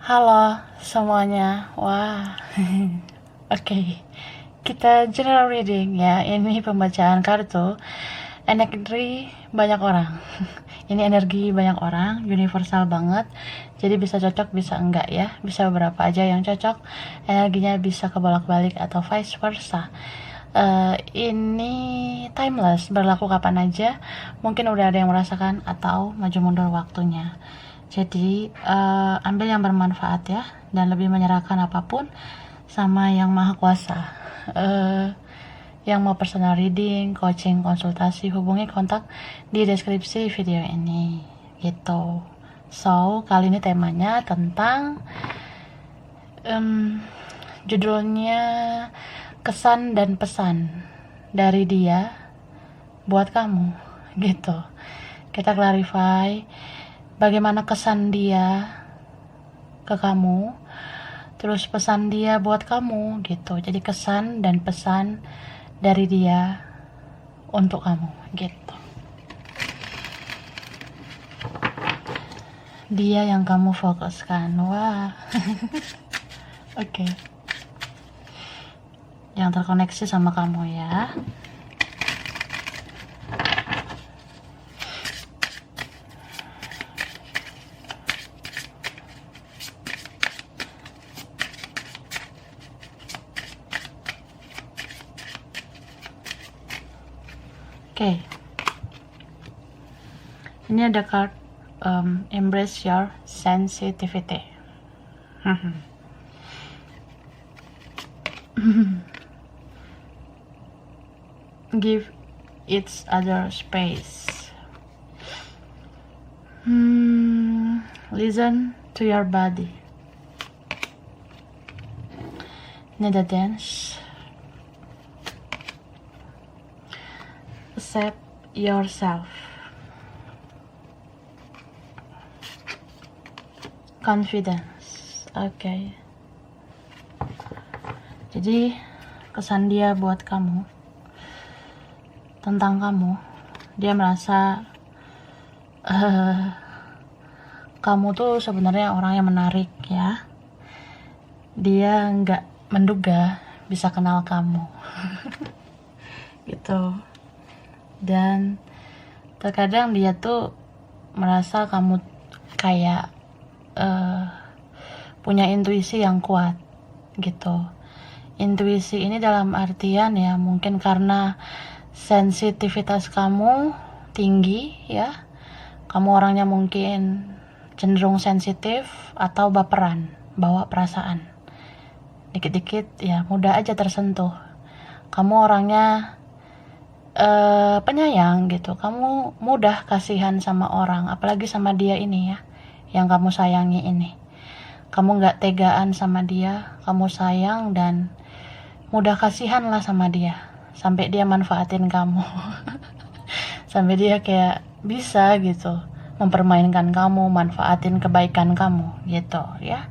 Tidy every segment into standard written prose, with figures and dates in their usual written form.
Halo semuanya, wah, oke. Kita general reading ya. Ini pembacaan kartu energi banyak orang. Ini energi banyak orang, universal banget. Jadi bisa cocok, bisa enggak ya. Bisa beberapa aja yang cocok. Energinya bisa kebolak-balik atau vice versa. Ini timeless, berlaku kapan aja. Mungkin udah ada yang merasakan atau maju mundur waktunya. Jadi ambil yang bermanfaat ya, dan lebih menyerahkan apapun sama yang maha kuasa. Yang mau personal reading, coaching, konsultasi, hubungi kontak di deskripsi video ini gitu. So kali ini temanya tentang judulnya kesan dan pesan dari dia buat kamu gitu. Kita clarify bagaimana kesan dia ke kamu, terus pesan dia buat kamu gitu. Jadi kesan dan pesan dari dia untuk kamu gitu. Dia yang kamu fokuskan. Wah. Oke. Yang terkoneksi sama kamu ya. Oke. Ini ada card embrace your sensitivity. Give each other space. Listen to your body. Need a dance. Accept yourself. Confidence. Oke. Jadi kesan dia buat kamu, tentang kamu, dia merasa kamu tuh sebenarnya orang yang menarik ya. Dia nggak menduga bisa kenal kamu. Gitu. Dan terkadang dia tuh merasa kamu kayak punya intuisi yang kuat gitu. Intuisi ini dalam artian ya mungkin karena sensitivitas kamu tinggi ya. Kamu orangnya mungkin cenderung sensitif atau baperan, bawa perasaan. Dikit-dikit ya mudah aja tersentuh. Kamu orangnya penyayang gitu. Kamu mudah kasihan sama orang, apalagi sama dia ini ya, yang kamu sayangi ini. Kamu gak tegaan sama dia, kamu sayang dan mudah kasihan lah sama dia, sampai dia manfaatin kamu. Sampai dia kayak bisa gitu mempermainkan kamu, manfaatin kebaikan kamu gitu ya.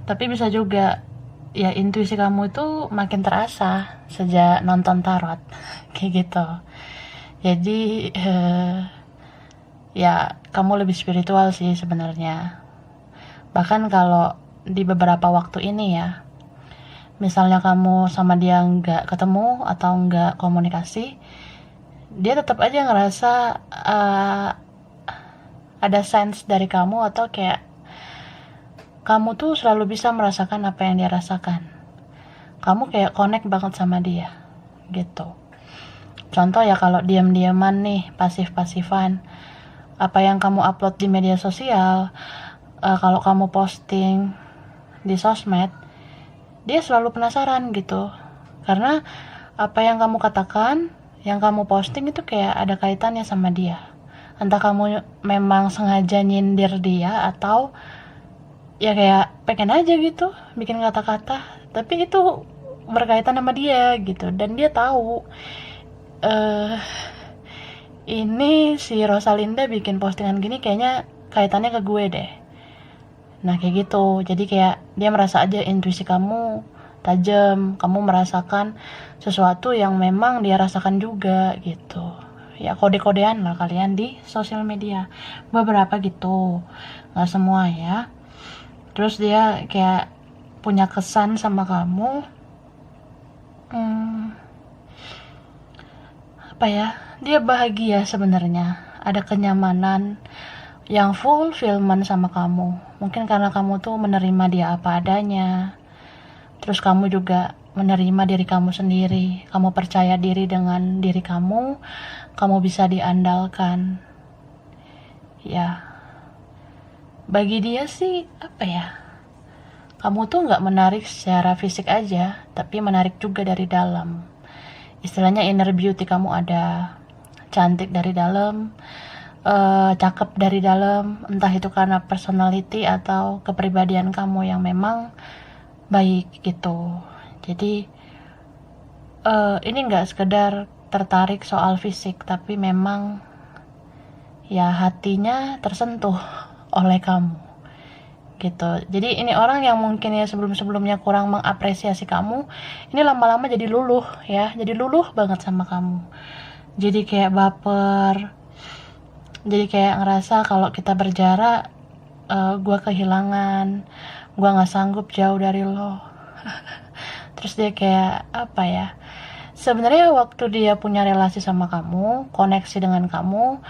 Tapi bisa juga ya intuisi kamu itu makin terasa sejak nonton tarot kayak gitu. Jadi ya kamu lebih spiritual sih sebenarnya. Bahkan kalau di beberapa waktu ini ya, misalnya kamu sama dia nggak ketemu atau nggak komunikasi, dia tetap aja ngerasa ada sense dari kamu, atau kayak kamu tuh selalu bisa merasakan apa yang dia rasakan. Kamu kayak connect banget sama dia gitu. Contoh ya, kalau diam-diaman nih, pasif-pasifan, apa yang kamu upload di media sosial, kalau kamu posting di sosmed, dia selalu penasaran gitu. Karena apa yang kamu katakan, yang kamu posting itu kayak ada kaitannya sama dia. Entah kamu memang sengaja nyindir dia atau ya kayak pengen aja gitu bikin kata-kata, tapi itu berkaitan sama dia gitu. Dan dia tahu ini si Rosalinda bikin postingan gini kayaknya kaitannya ke gue deh. Nah kayak gitu. Jadi kayak dia merasa aja intuisi kamu tajam, kamu merasakan sesuatu yang memang dia rasakan juga gitu ya kode-kodean lah kalian di sosial media, beberapa gitu, nggak semua ya. Terus dia kayak punya kesan sama kamu, apa ya, dia bahagia sebenarnya, ada kenyamanan yang fulfillment sama kamu. Mungkin karena kamu tuh menerima dia apa adanya, terus kamu juga menerima diri kamu sendiri, kamu percaya diri dengan diri kamu bisa diandalkan. Ya, bagi dia sih apa ya, kamu tuh nggak menarik secara fisik aja, tapi menarik juga dari dalam. Istilahnya inner beauty kamu ada, cantik dari dalam, cakep dari dalam, entah itu karena personality atau kepribadian kamu yang memang baik gitu. Jadi ini nggak sekedar tertarik soal fisik, tapi memang ya hatinya tersentuh oleh kamu gitu. Jadi ini orang yang mungkin ya sebelum-sebelumnya kurang mengapresiasi kamu, ini lama-lama jadi luluh ya, jadi luluh banget sama kamu. Jadi kayak baper, jadi kayak ngerasa kalau kita berjarak, gue kehilangan, gue nggak sanggup jauh dari lo. Terus dia kayak apa ya, sebenarnya waktu dia punya relasi sama kamu, koneksi dengan kamu,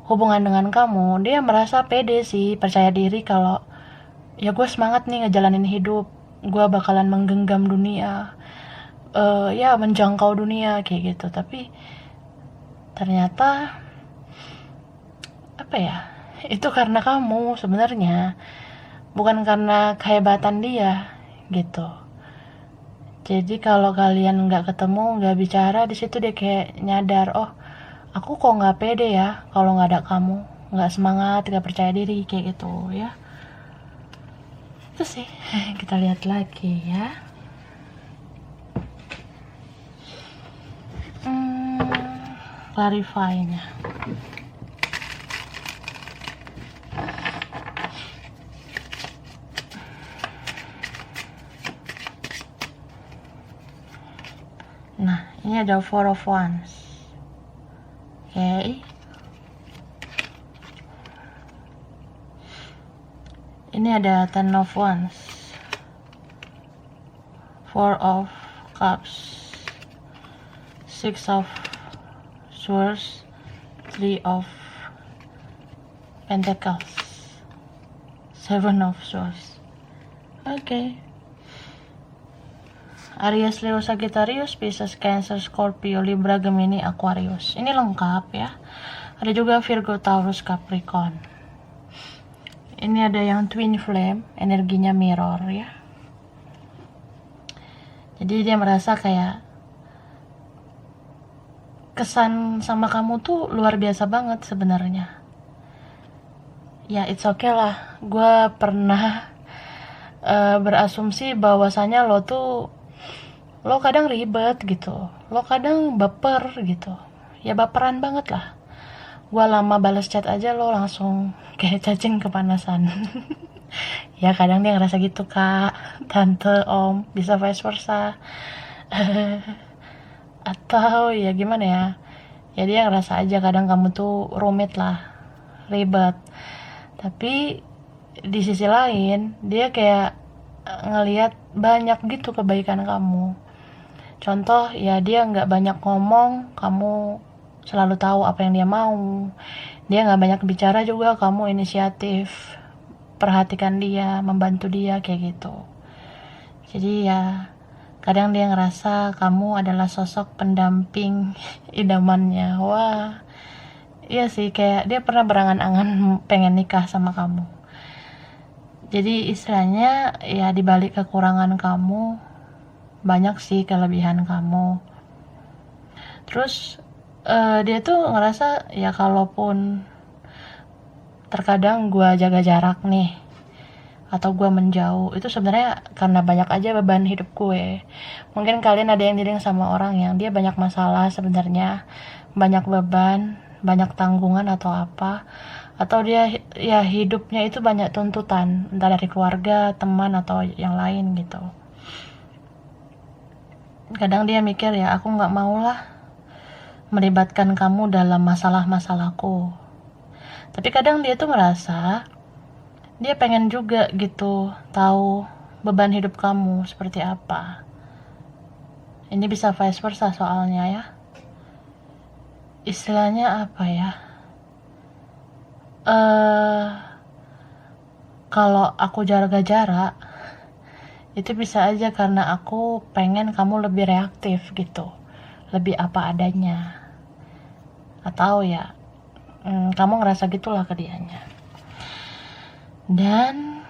hubungan dengan kamu, dia merasa pede sih, percaya diri kalau ya gue semangat nih ngejalanin hidup, gue bakalan menggenggam dunia, ya menjangkau dunia kayak gitu. Tapi ternyata apa ya, itu karena kamu sebenarnya, bukan karena kehebatan dia gitu. Jadi kalau kalian nggak ketemu, nggak bicara, di situ dia kayak nyadar, oh aku kok nggak pede ya kalau nggak ada kamu, nggak semangat, nggak percaya diri kayak gitu ya. Itu sih. Kita lihat lagi ya. Clarify-nya. Nah, ini ada Four of Wands. Oke. Ini ada Ten of Wands, Four of Cups, Six of Swords, Three of Pentacles, Seven of Swords. Oke. Aries, Leo, Sagittarius, Pisces, Cancer, Scorpio, Libra, Gemini, Aquarius. Ini lengkap ya. Ada juga Virgo, Taurus, Capricorn. Ini ada yang Twin Flame, energinya mirror ya. Jadi dia merasa kayak kesan sama kamu tuh luar biasa banget sebenarnya. Ya it's okay lah. Gue pernah berasumsi bahwasanya lo kadang ribet gitu, lo kadang baper gitu, ya baperan banget lah. Gua lama balas chat aja lo langsung kayak cacing kepanasan. Ya kadang dia ngerasa gitu kak, tante, om, bisa vice versa. Atau ya gimana ya, ya dia ngerasa aja kadang kamu tuh rumit lah, ribet. Tapi di sisi lain dia kayak ngelihat banyak gitu kebaikan kamu. Contoh ya, dia nggak banyak ngomong, kamu selalu tahu apa yang dia mau. Dia nggak banyak bicara juga, kamu inisiatif, perhatikan dia, membantu dia kayak gitu. Jadi ya kadang dia ngerasa kamu adalah sosok pendamping idamannya. Wah, iya sih, kayak dia pernah berangan-angan pengen nikah sama kamu. Jadi istilahnya ya dibalik kekurangan kamu, banyak sih kelebihan kamu. Terus dia tuh ngerasa ya kalaupun terkadang gue jaga jarak nih atau gue menjauh, itu sebenarnya karena banyak aja beban hidup gue. Mungkin kalian ada yang dealing sama orang yang dia banyak masalah sebenarnya, banyak beban, banyak tanggungan atau apa, atau dia ya hidupnya itu banyak tuntutan, entah dari keluarga, teman atau yang lain gitu. Kadang dia mikir ya aku nggak mau lah melibatkan kamu dalam masalah-masalahku. Tapi kadang dia tuh merasa dia pengen juga gitu tahu beban hidup kamu seperti apa. Ini bisa vice versa soalnya ya. Istilahnya apa ya? Kalau aku jaga jarak, itu bisa aja karena aku pengen kamu lebih reaktif gitu, lebih apa adanya, atau ya kamu ngerasa gitulah ke dianya. Dan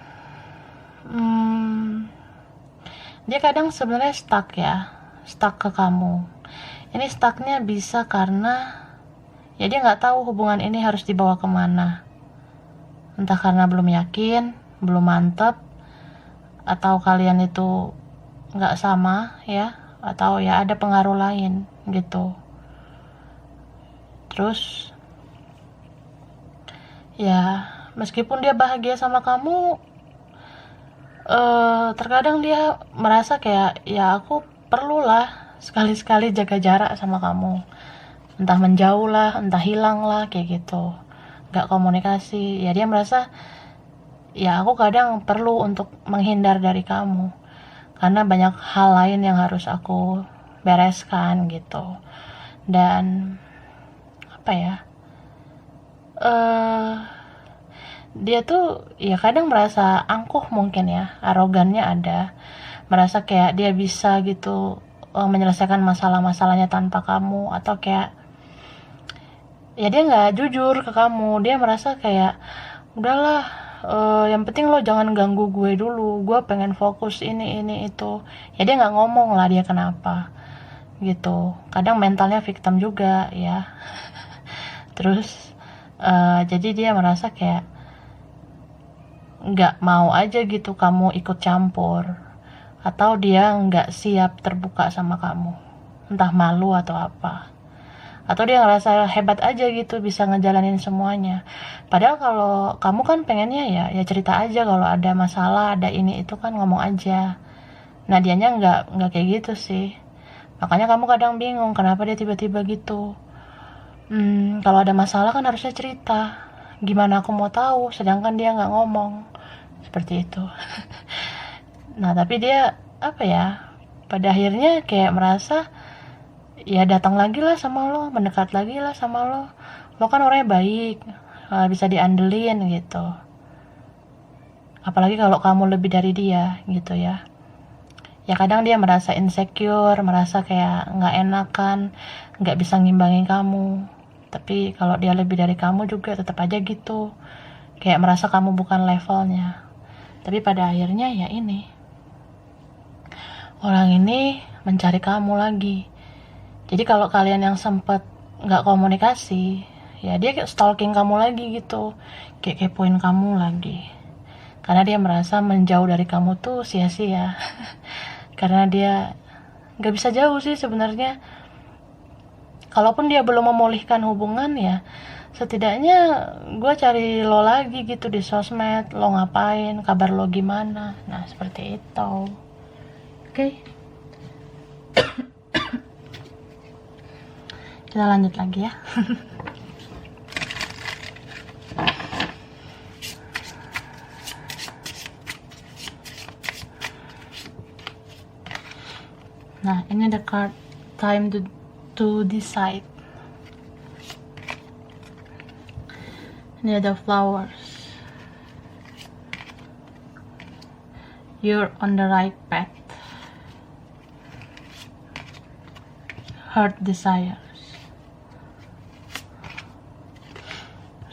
dia kadang sebenarnya stuck ke kamu. Ini stucknya bisa karena ya dia nggak tahu hubungan ini harus dibawa kemana. Entah karena belum yakin, belum mantep, atau kalian itu nggak sama ya, atau ya ada pengaruh lain gitu. Terus ya meskipun dia bahagia sama kamu, terkadang dia merasa kayak ya aku perlulah sekali-sekali jaga jarak sama kamu, entah menjauh lah, entah hilang lah, kayak gitu, gak komunikasi. Ya dia merasa ya aku kadang perlu untuk menghindar dari kamu karena banyak hal lain yang harus aku bereskan gitu. Dan apa ya, dia tuh ya kadang merasa angkuh, mungkin ya, arogannya ada, merasa kayak dia bisa gitu menyelesaikan masalah-masalahnya tanpa kamu, atau kayak ya dia nggak jujur ke kamu. Dia merasa kayak udahlah, yang penting lo jangan ganggu gue dulu, gue pengen fokus ini itu. Ya dia nggak ngomong lah dia kenapa gitu. Kadang mentalnya victim juga ya. Terus jadi dia merasa kayak nggak mau aja gitu kamu ikut campur, atau dia nggak siap terbuka sama kamu, entah malu atau apa, atau dia ngerasa hebat aja gitu bisa ngejalanin semuanya. Padahal kalau kamu kan pengennya ya cerita aja kalau ada masalah, ada ini itu kan ngomong aja. Nah dianya nggak kayak gitu sih. Makanya kamu kadang bingung kenapa dia tiba-tiba gitu. Kalau ada masalah kan harusnya cerita. Gimana aku mau tahu sedangkan dia nggak ngomong. Seperti itu. Nah tapi dia apa ya, pada akhirnya kayak merasa ya datang lagi lah sama lo, mendekat lagi lah sama lo. Lo kan orangnya baik, bisa diandelin gitu. Apalagi kalau kamu lebih dari dia gitu ya. Ya kadang dia merasa insecure, merasa kayak nggak enakan, nggak bisa ngimbangin kamu. Tapi kalau dia lebih dari kamu juga tetap aja gitu, kayak merasa kamu bukan levelnya. Tapi pada akhirnya ya ini, orang ini mencari kamu lagi. Jadi kalau kalian yang sempet nggak komunikasi, ya dia kayak stalking kamu lagi gitu, kayak kepoin kamu lagi. Karena dia merasa menjauh dari kamu tuh sia-sia. Karena dia nggak bisa jauh sih sebenarnya. Kalaupun dia belum memulihkan hubungan ya, setidaknya gue cari lo lagi gitu di sosmed, lo ngapain, kabar lo gimana. Nah seperti itu. Oke. Kita lanjut lagi ya. Nah ini ada card time to decide. Ini ada flowers. You're on the right path. Heart desires.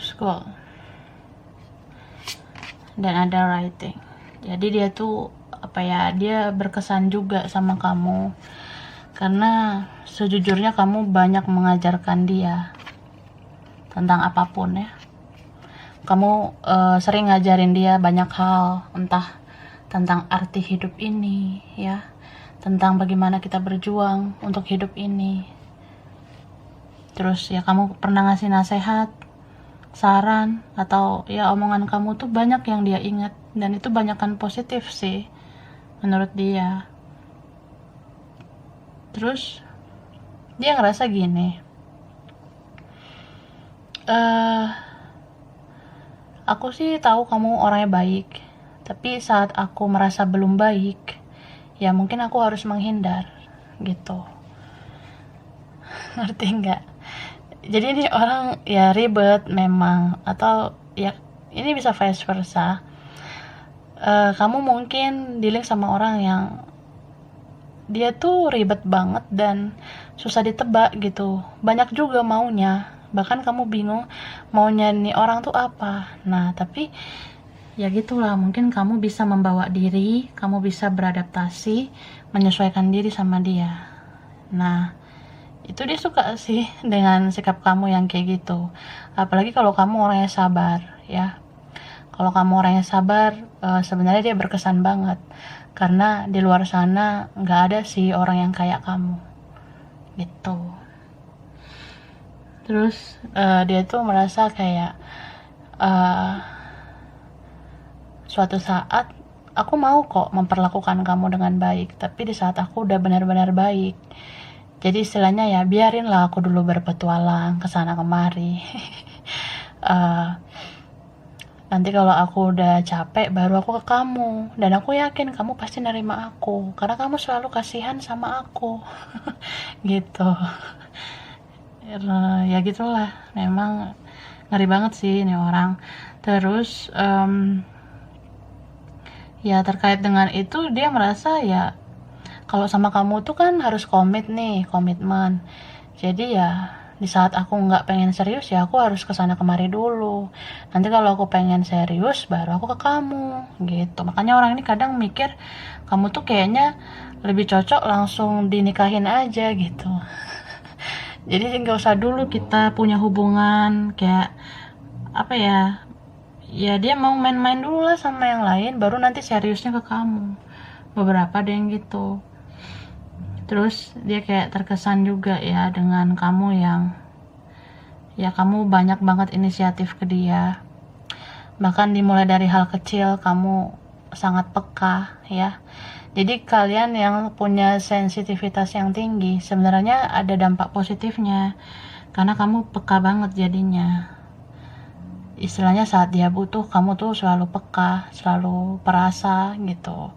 Scroll. Dan ada writing. Jadi dia tuh apa ya, dia berkesan juga sama kamu karena sejujurnya kamu banyak mengajarkan dia tentang apapun ya. Kamu sering ngajarin dia banyak hal, entah tentang arti hidup ini ya, tentang bagaimana kita berjuang untuk hidup ini. Terus ya kamu pernah ngasih nasihat, saran, atau ya omongan kamu tuh banyak yang dia ingat, dan itu banyakan positif sih menurut dia. Terus dia ngerasa gini, eh aku sih tahu kamu orangnya baik, tapi saat aku merasa belum baik, ya mungkin aku harus menghindar gitu. Ngerti nggak? Jadi ini orang ya ribet memang, atau ya ini bisa vice versa. Kamu mungkin dealing sama orang yang dia tuh ribet banget dan susah ditebak gitu, banyak juga maunya, bahkan kamu bingung maunya nih orang tuh apa. Nah tapi ya gitulah, mungkin kamu bisa membawa diri, kamu bisa beradaptasi, menyesuaikan diri sama dia. Nah itu dia suka sih dengan sikap kamu yang kayak gitu, apalagi kalau kamu orangnya sabar ya. Kalau kamu orangnya sabar, sebenarnya dia berkesan banget, karena di luar sana nggak ada sih orang yang kayak kamu gitu. Terus dia tuh merasa kayak eh, suatu saat aku mau kok memperlakukan kamu dengan baik, tapi di saat aku udah benar-benar baik, jadi istilahnya ya biarinlah aku dulu berpetualang kesana kemari. Eh, Nanti kalau aku udah capek baru aku ke kamu, dan aku yakin kamu pasti nerima aku karena kamu selalu kasihan sama aku. Gitu. Ya gitulah, memang ngeri banget sih ini orang. Terus ya terkait dengan itu dia merasa ya kalau sama kamu tuh kan harus komit nih, komitmen. Jadi ya di saat aku nggak pengen serius ya aku harus kesana kemari dulu. Nanti kalau aku pengen serius baru aku ke kamu gitu. Makanya orang ini kadang mikir kamu tuh kayaknya lebih cocok langsung dinikahin aja gitu. Jadi nggak usah dulu kita punya hubungan kayak apa ya. Ya dia mau main-main dulu lah sama yang lain, baru nanti seriusnya ke kamu. Beberapa ada yang gitu. Terus dia kayak terkesan juga ya dengan kamu yang ya kamu banyak banget inisiatif ke dia, bahkan dimulai dari hal kecil kamu sangat peka ya. Jadi kalian yang punya sensitivitas yang tinggi sebenarnya ada dampak positifnya, karena kamu peka banget jadinya. Istilahnya saat dia butuh kamu tuh selalu peka, selalu perasa gitu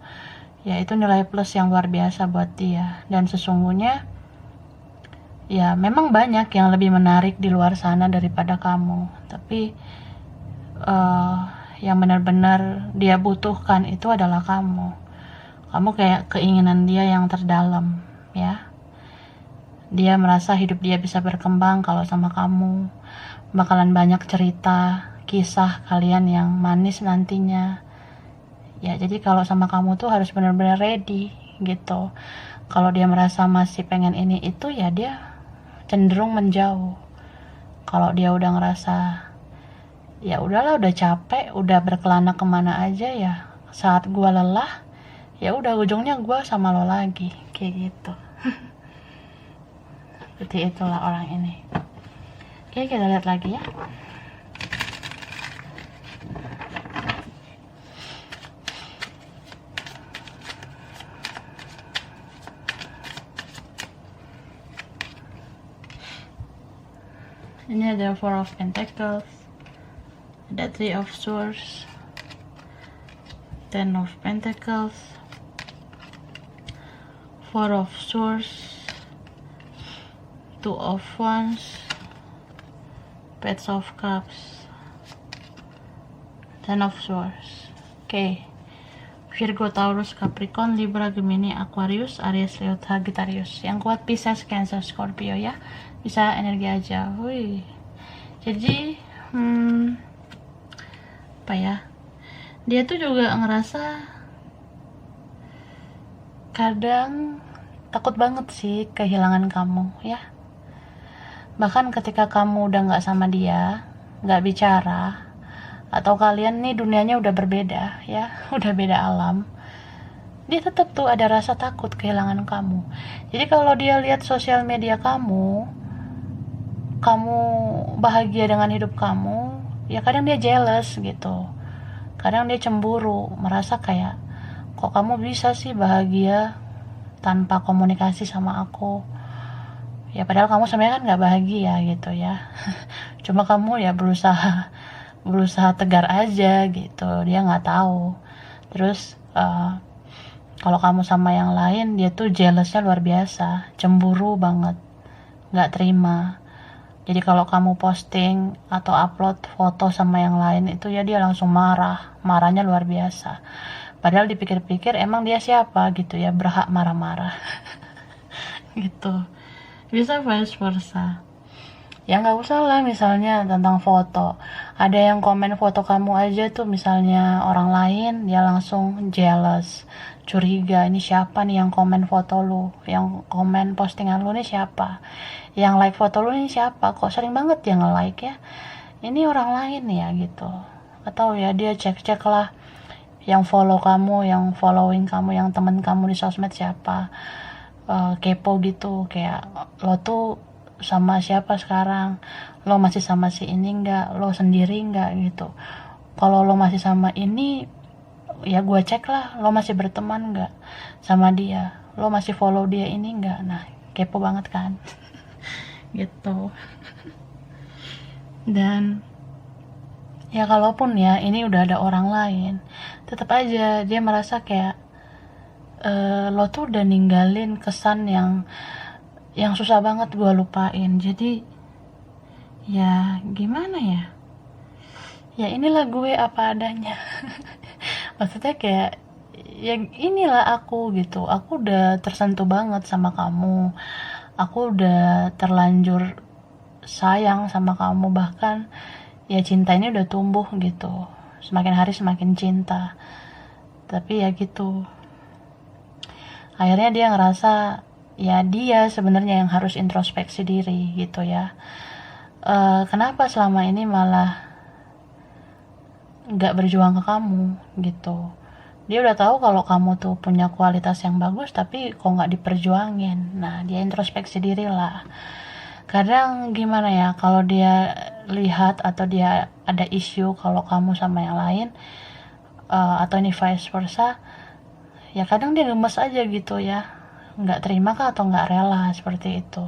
ya. Itu nilai plus yang luar biasa buat dia. Dan sesungguhnya ya memang banyak yang lebih menarik di luar sana daripada kamu, tapi yang benar-benar dia butuhkan itu adalah kamu kayak keinginan dia yang terdalam ya. Dia merasa hidup dia bisa berkembang kalau sama kamu, bakalan banyak cerita kisah kalian yang manis nantinya ya. Jadi kalau sama kamu tuh harus benar-benar ready gitu. Kalau dia merasa masih pengen ini itu ya dia cenderung menjauh. Kalau dia udah ngerasa ya udahlah, udah capek, udah berkelana kemana aja ya, saat gua lelah ya udah ujungnya gua sama lo lagi kayak gitu. Seperti itulah orang ini. Oke, kita lihat lagi ya. Ini ada Four of Pentacles, ada Three of Swords, Ten of Pentacles, Four of Swords, Two of Wands, Page of Cups, Ten of Swords. Oke. Virgo, Taurus, Capricorn, Libra, Gemini, Aquarius, Aries, Leo, Sagittarius. Yang kuat Pisces, Cancer, Scorpio ya. Bisa energi aja. Wih. Jadi apa ya? Dia tuh juga ngerasa kadang takut banget sih kehilangan kamu ya. Bahkan ketika kamu udah nggak sama dia, nggak bicara, atau kalian nih dunianya udah berbeda ya, udah beda alam, dia tetap tuh ada rasa takut kehilangan kamu. Jadi kalau dia lihat sosial media kamu bahagia dengan hidup kamu, ya kadang dia jealous gitu, kadang dia cemburu, merasa kayak kok kamu bisa sih bahagia tanpa komunikasi sama aku ya, padahal kamu sebenarnya kan nggak bahagia gitu ya. Cuma kamu ya berusaha tegar aja gitu, dia nggak tahu. Terus kalau kamu sama yang lain, dia tuh jealousnya luar biasa, cemburu banget, nggak terima. Jadi kalau kamu posting atau upload foto sama yang lain itu ya dia langsung marahnya luar biasa. Padahal dipikir-pikir emang dia siapa gitu ya, berhak marah-marah. Gitu. Bisa vice versa. Ya nggak usah lah, misalnya tentang foto, ada yang komen foto kamu aja tuh, misalnya orang lain, dia langsung jealous, curiga, ini siapa nih yang komen foto lu, yang komen postingan lu nih siapa, yang like foto lu nih siapa, kok sering banget dia nge-like ya, ini orang lain ya gitu. Atau ya dia cek-cek lah yang follow kamu, yang following kamu, yang temen kamu di sosmed siapa. Kepo gitu, kayak lo tuh sama siapa sekarang, lo masih sama si ini enggak, lo sendiri enggak gitu. Kalau lo masih sama ini, ya gue cek lah lo masih berteman enggak sama dia, lo masih follow dia ini enggak. Nah, kepo banget kan. Gitu. Dan ya kalaupun ya ini udah ada orang lain, tetap aja dia merasa kayak lo tuh udah ninggalin kesan yang susah banget gue lupain. Jadi ya gimana ya, ya inilah gue apa adanya. Maksudnya kayak ya inilah aku gitu, aku udah tersentuh banget sama kamu, aku udah terlanjur sayang sama kamu, bahkan ya cinta ini udah tumbuh gitu, semakin hari semakin cinta. Tapi ya gitu, akhirnya dia ngerasa ya dia sebenarnya yang harus introspeksi diri gitu ya. Kenapa selama ini malah nggak berjuang ke kamu gitu. Dia udah tahu kalau kamu tuh punya kualitas yang bagus, tapi kok nggak diperjuangin. Nah, dia introspeksi diri lah. Kadang gimana ya, kalau dia lihat atau dia ada isu kalau kamu sama yang lain, atau ini vice versa, ya kadang dia gemes aja gitu ya, nggak terima kah atau nggak rela seperti itu.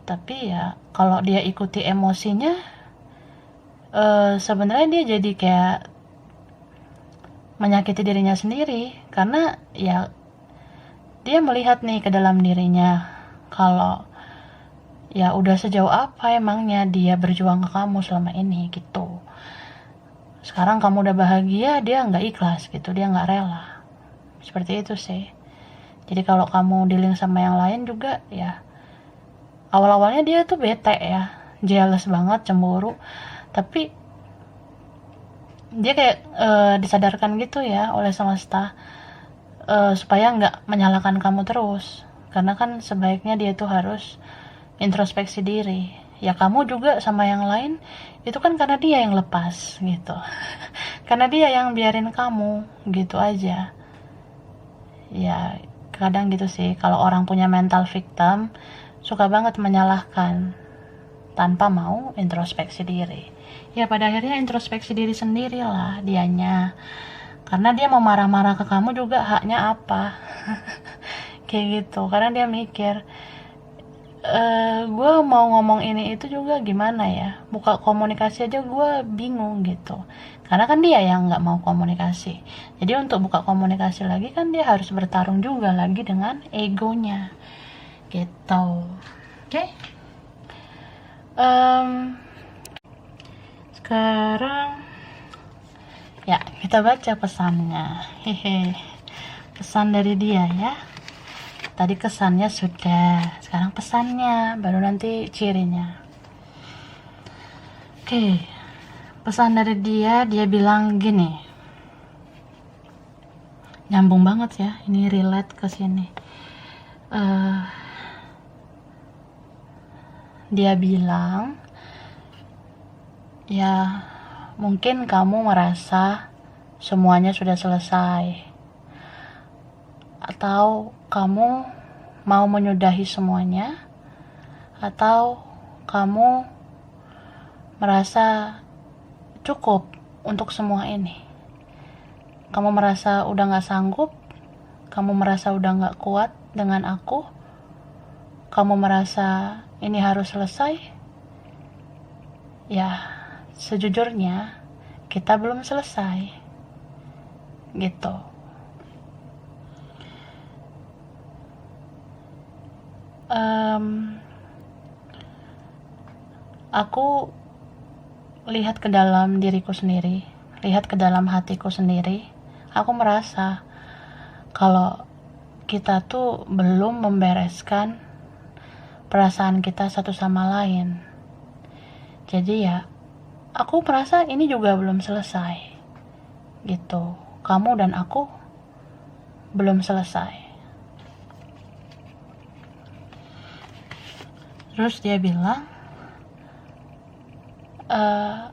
Tapi ya kalau dia ikuti emosinya, sebenarnya dia jadi kayak menyakiti dirinya sendiri, karena ya dia melihat nih ke dalam dirinya kalau ya udah sejauh apa emangnya dia berjuang ke kamu selama ini gitu. Sekarang kamu udah bahagia, dia nggak ikhlas gitu, dia nggak rela. Seperti itu sih. Jadi kalau kamu dealing sama yang lain juga ya, awal-awalnya dia tuh bete ya, jealous banget, cemburu, tapi dia kayak disadarkan gitu ya oleh semesta, supaya nggak menyalahkan kamu terus, karena kan sebaiknya dia tuh harus introspeksi diri. Ya kamu juga sama yang lain itu kan karena dia yang lepas gitu. Karena dia yang biarin kamu gitu aja. Ya kadang gitu sih, kalau orang punya mental victim suka banget menyalahkan tanpa mau introspeksi diri. Ya pada akhirnya introspeksi diri sendiri lah dianya, karena dia mau marah-marah ke kamu juga haknya apa. Kayak gitu, karena dia mikir, gue mau ngomong ini itu juga gimana ya, buka komunikasi aja gue bingung gitu, karena kan dia yang nggak mau komunikasi. Jadi untuk buka komunikasi lagi kan dia harus bertarung juga lagi dengan egonya gitu. Oke. Sekarang ya kita baca pesannya. Hehe. Pesan dari dia ya. Tadi kesannya sudah, sekarang pesannya, baru nanti cirinya. Oke, pesan dari dia bilang gini, nyambung banget ya, ini relate ke sini. Dia bilang, ya mungkin kamu merasa semuanya sudah selesai, atau kamu mau menyudahi semuanya, atau kamu merasa cukup untuk semua ini. Kamu merasa udah gak sanggup, kamu merasa udah gak kuat dengan aku, kamu merasa ini harus selesai, Ya, sejujurnya kita belum selesai gitu. Aku lihat ke dalam diriku sendiri, lihat ke dalam hatiku sendiri. Aku merasa kalau kita tuh belum membereskan perasaan kita satu sama lain. Jadi ya, aku merasa ini juga belum selesai gitu. Kamu dan aku belum selesai. Terus dia bilang,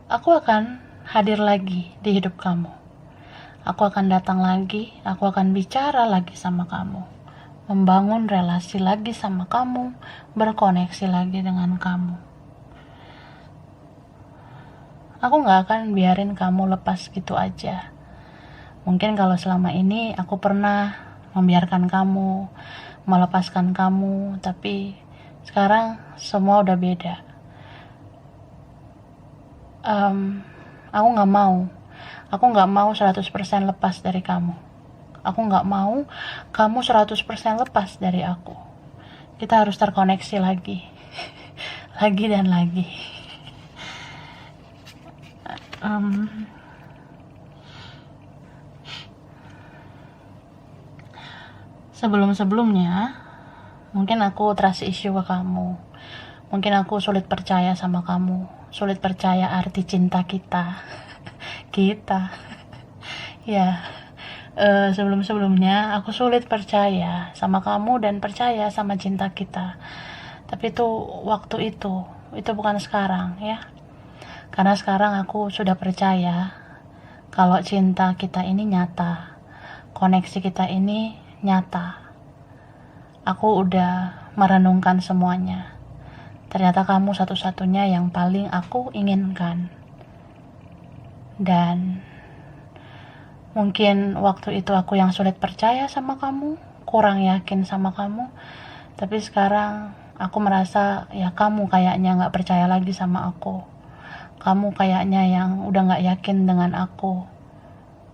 aku akan hadir lagi di hidup kamu. Aku akan datang lagi, aku akan bicara lagi sama kamu, membangun relasi lagi sama kamu, berkoneksi lagi dengan kamu. Aku gak akan biarin kamu lepas gitu aja. Mungkin kalau selama ini aku pernah membiarkan kamu, melepaskan kamu, tapi sekarang semua udah beda. Aku gak mau 100% lepas dari kamu. Aku gak mau kamu 100% lepas dari aku. Kita harus terkoneksi lagi. Lagi dan lagi. Sebelum-sebelumnya mungkin aku trust issue ke kamu. Mungkin aku sulit percaya sama kamu, sulit percaya arti cinta kita. Ya, sebelum-sebelumnya aku sulit percaya sama kamu dan percaya sama cinta kita. Tapi itu waktu itu bukan sekarang ya. Karena sekarang aku sudah percaya kalau cinta kita ini nyata, koneksi kita ini nyata. Aku udah merenungkan semuanya. Ternyata kamu satu-satunya yang paling aku inginkan. Dan mungkin waktu itu aku yang sulit percaya sama kamu, kurang yakin sama kamu. Tapi sekarang aku merasa ya kamu kayaknya gak percaya lagi sama aku. Kamu kayaknya yang udah gak yakin dengan aku.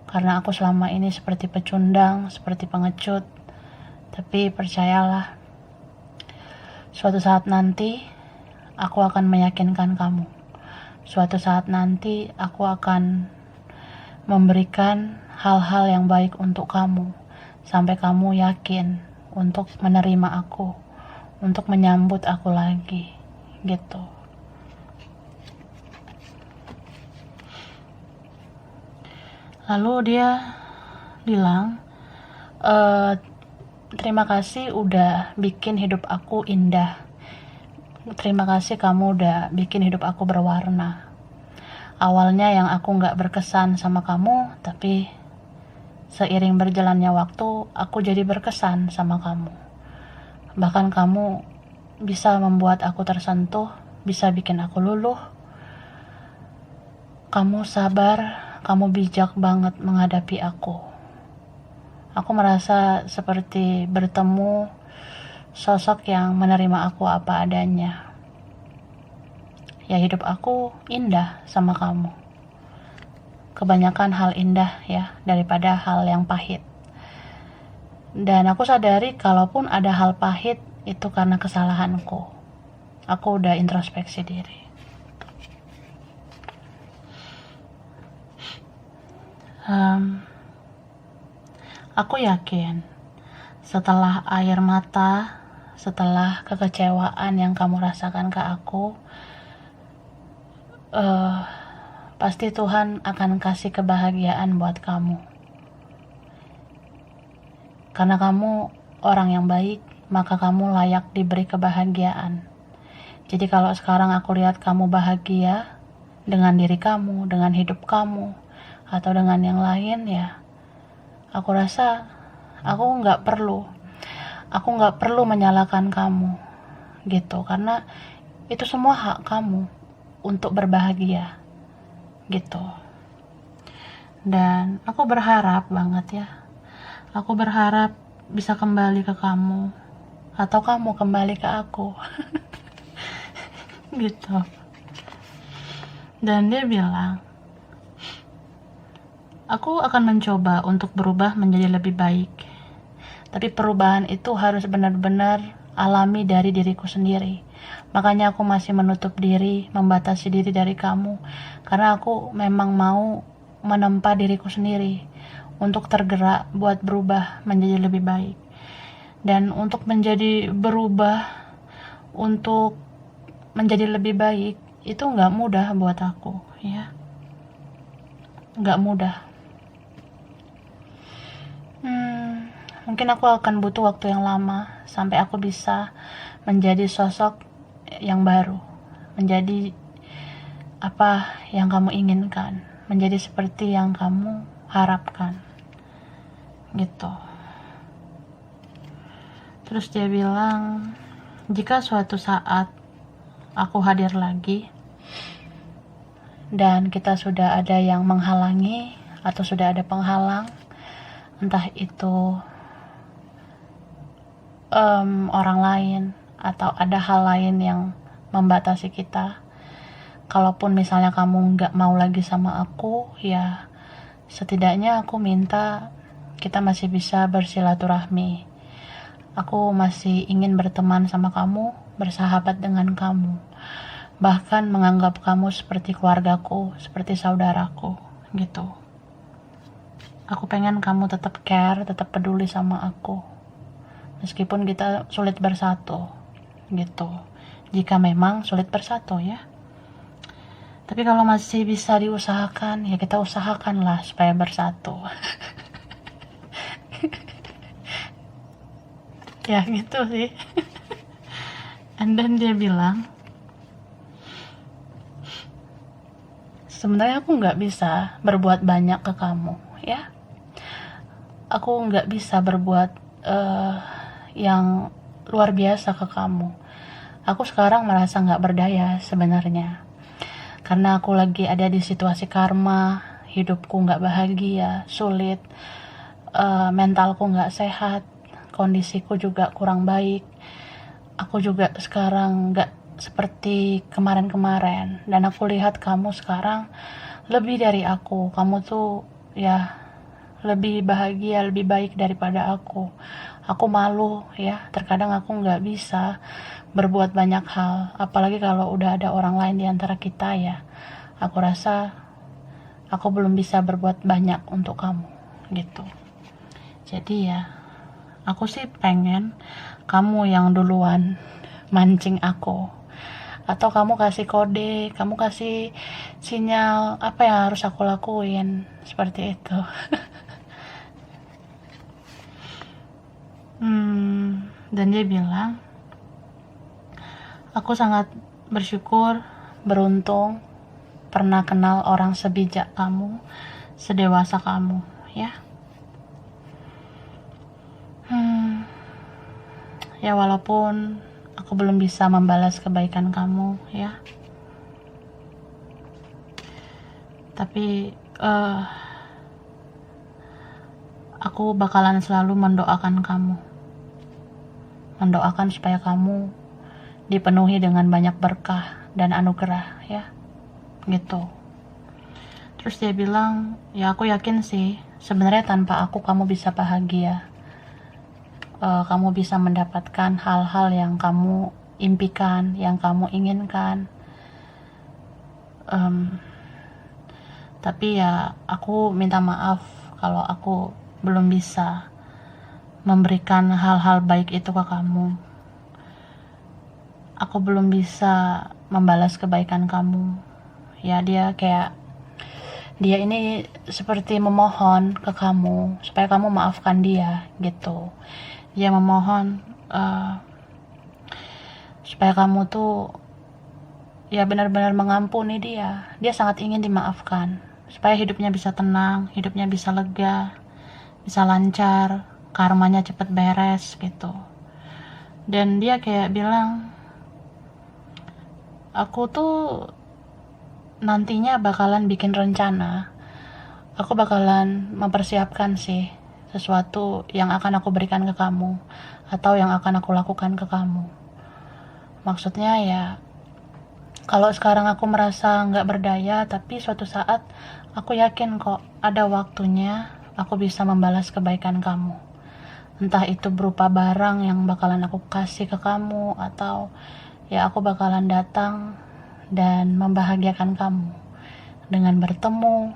Karena aku selama ini seperti pecundang, seperti pengecut. Tapi percayalah, suatu saat nanti aku akan meyakinkan kamu. Suatu saat nanti aku akan memberikan hal-hal yang baik untuk kamu, sampai kamu yakin untuk menerima aku, untuk menyambut aku lagi, gitu. Lalu dia bilang, terima kasih udah bikin hidup aku indah. Terima kasih kamu udah bikin hidup aku berwarna. Awalnya yang aku gak berkesan sama kamu, tapi seiring berjalannya waktu, aku jadi berkesan sama kamu. Bahkan kamu bisa membuat aku tersentuh, bisa bikin aku luluh. Kamu sabar, kamu bijak banget menghadapi aku. Aku merasa seperti bertemu sosok yang menerima aku apa adanya. Ya, hidup aku indah sama kamu. Kebanyakan hal indah ya, daripada hal yang pahit. Dan aku sadari kalaupun ada hal pahit, itu karena kesalahanku. Aku udah introspeksi diri. Aku yakin setelah air mata, setelah kekecewaan yang kamu rasakan ke aku, pasti Tuhan akan kasih kebahagiaan buat kamu. Karena kamu orang yang baik, maka kamu layak diberi kebahagiaan. Jadi kalau sekarang aku lihat kamu bahagia dengan diri kamu, dengan hidup kamu, atau dengan yang lain, ya aku rasa aku nggak perlu menyalahkan kamu gitu, karena itu semua hak kamu untuk berbahagia gitu. Dan aku berharap banget ya, aku berharap bisa kembali ke kamu atau kamu kembali ke aku gitu. Dan dia bilang, aku akan mencoba untuk berubah menjadi lebih baik, tapi perubahan itu harus benar-benar alami dari diriku sendiri. Makanya aku masih menutup diri, membatasi diri dari kamu, karena aku memang mau menempa diriku sendiri untuk tergerak buat berubah menjadi lebih baik. Dan untuk untuk menjadi lebih baik, itu nggak mudah buat aku, ya. Nggak mudah. Mungkin aku akan butuh waktu yang lama sampai aku bisa menjadi sosok yang baru, menjadi apa yang kamu inginkan, menjadi seperti yang kamu harapkan, gitu. Terus dia bilang, jika suatu saat aku hadir lagi dan kita sudah ada yang menghalangi atau sudah ada penghalang, entah itu orang lain atau ada hal lain yang membatasi kita, kalaupun misalnya kamu nggak mau lagi sama aku, ya setidaknya aku minta kita masih bisa bersilaturahmi. Aku masih ingin berteman sama kamu, bersahabat dengan kamu, bahkan menganggap kamu seperti keluargaku, seperti saudaraku, gitu. Aku pengen kamu tetap care, tetap peduli sama aku, meskipun kita sulit bersatu, gitu. Jika memang sulit bersatu, ya. Tapi kalau masih bisa diusahakan, ya kita usahakanlah supaya bersatu. Ya gitu sih. And then dia bilang, sebenarnya aku nggak bisa berbuat banyak ke kamu, ya. Aku nggak bisa berbuat yang luar biasa ke kamu. Aku sekarang merasa nggak berdaya sebenarnya, karena aku lagi ada di situasi karma, hidupku nggak bahagia, sulit, mentalku nggak sehat, kondisiku juga kurang baik. Aku juga sekarang nggak seperti kemarin-kemarin, dan aku lihat kamu sekarang lebih dari aku. Kamu tuh ya lebih bahagia, lebih baik daripada aku. Aku malu, ya, terkadang aku nggak bisa berbuat banyak hal, apalagi kalau udah ada orang lain di antara kita, ya. Aku rasa aku belum bisa berbuat banyak untuk kamu, gitu. Jadi ya, aku sih pengen kamu yang duluan mancing aku, atau kamu kasih kode, kamu kasih sinyal apa yang harus aku lakuin, seperti itu. Dan dia bilang, aku sangat bersyukur, beruntung pernah kenal orang sebijak kamu, sedewasa kamu, ya. Ya walaupun aku belum bisa membalas kebaikan kamu, ya. Tapi aku bakalan selalu mendoakan kamu. Mendoakan supaya kamu dipenuhi dengan banyak berkah dan anugerah, ya. Gitu. Terus dia bilang, ya aku yakin sih, sebenarnya tanpa aku kamu bisa bahagia. Kamu bisa mendapatkan hal-hal yang kamu impikan, yang kamu inginkan. Tapi ya aku minta maaf kalau aku belum bisa memberikan hal-hal baik itu ke kamu. Aku belum bisa membalas kebaikan kamu. Ya dia ini seperti memohon ke kamu supaya kamu maafkan dia, gitu. Dia memohon supaya kamu tuh ya benar-benar mengampuni dia. Dia sangat ingin dimaafkan supaya hidupnya bisa tenang, hidupnya bisa lega, bisa lancar, karmanya cepet beres, gitu. Dan dia kayak bilang, aku tuh nantinya bakalan bikin rencana. Aku bakalan mempersiapkan sih sesuatu yang akan aku berikan ke kamu, atau yang akan aku lakukan ke kamu. Maksudnya ya Kalau sekarang aku merasa nggak berdaya, tapi suatu saat aku yakin kok ada waktunya aku bisa membalas kebaikan kamu. Entah itu berupa barang yang bakalan aku kasih ke kamu, atau ya aku bakalan datang dan membahagiakan kamu dengan bertemu,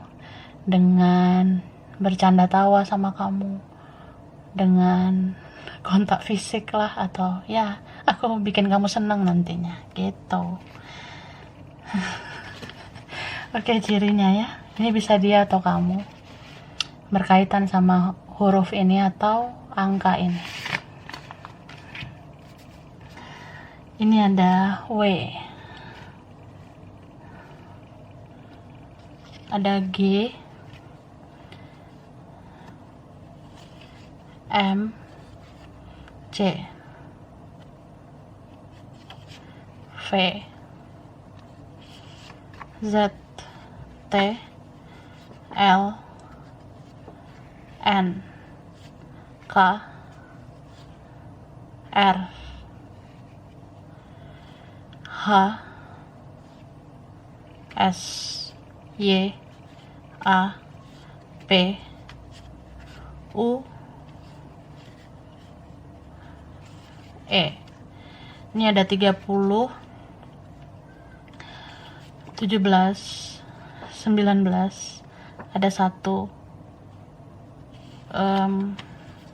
dengan bercanda tawa sama kamu, dengan kontak fisik lah, atau ya aku bikin kamu senang nantinya gitu. Oke, cirinya ya, ini bisa dia atau kamu, berkaitan sama huruf ini atau angka ini. Ini ada W, ada G, M, C, V, Z, T, L, N, K, R, H, S, Y, A, P, U, E. Ini ada 30, 17, 19, ada 1,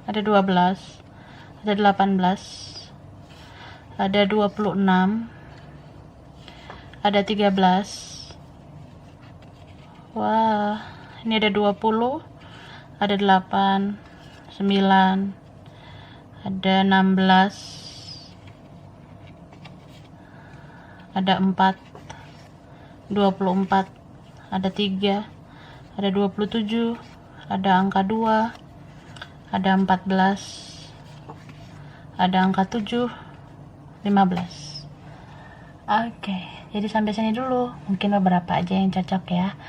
ada 12, ada 18, ada 26, ada 13. Wah, ini ada 20, ada 8, 9, ada 16, ada 4, 24, ada 3, ada 27, ada angka 2, ada 14, ada angka 7, 15. Oke, jadi sampai sini dulu. Mungkin beberapa aja yang cocok ya.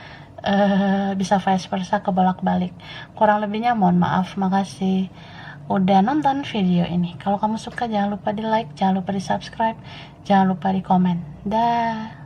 Bisa vice versa, kebolak-balik. Kurang lebihnya mohon maaf. Makasih udah nonton video ini. Kalau kamu suka jangan lupa di like, jangan lupa di subscribe, jangan lupa di komen. Dah.